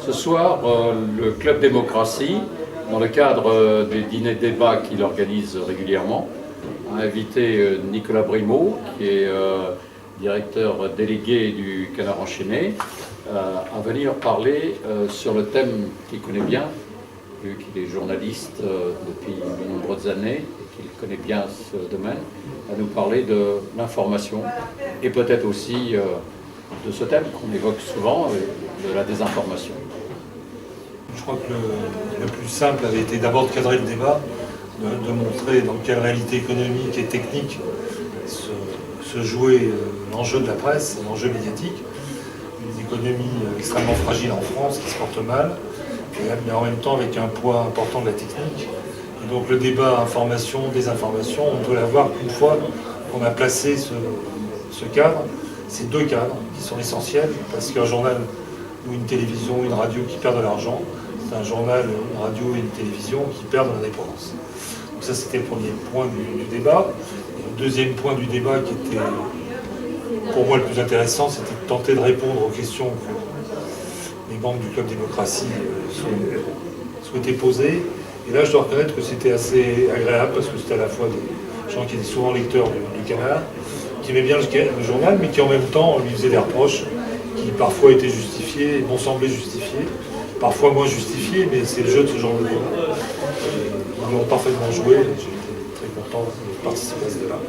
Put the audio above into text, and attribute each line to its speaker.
Speaker 1: Ce soir, le Club Démocratie, dans le cadre des dîners de débat qu'il organise régulièrement, a invité Nicolas Brimaud, qui est directeur délégué du Canard enchaîné, à venir parler sur le thème qu'il connaît bien, vu qu'il est journaliste depuis de nombreuses années et qu'il connaît bien ce domaine, à nous parler de l'information et peut-être aussi de ce thème qu'on évoque souvent, de la désinformation.
Speaker 2: Je crois que le plus simple avait été d'abord de cadrer le débat, de montrer dans quelle réalité économique et technique se jouait l'enjeu de la presse, l'enjeu médiatique. Une économie extrêmement fragile en France qui se porte mal, mais en même temps avec un poids important de la technique. Et donc le débat information, désinformation, on peut l'avoir qu'une fois qu'on a placé ce cadre, ces deux cadres qui sont essentiels, parce qu'un journal ou une télévision, une radio qui perdent de l'argent, c'est un journal, une radio et une télévision qui perdent de l'indépendance. Donc ça c'était le premier point du débat. Et le deuxième point du débat qui était pour moi le plus intéressant, c'était de tenter de répondre aux questions que les membres du Club Démocratie souhaitaient poser. Et là je dois reconnaître que c'était assez agréable parce que c'était à la fois des gens qui étaient souvent lecteurs du Canard, qui aimaient bien le journal, mais qui en même temps lui faisaient des reproches qui parfois étaient justifiés, m'ont semblé justifiés, parfois moins justifiés, mais c'est le jeu de ce genre de débat. Ils l'ont parfaitement joué, j'ai été très content de participer à ce débat.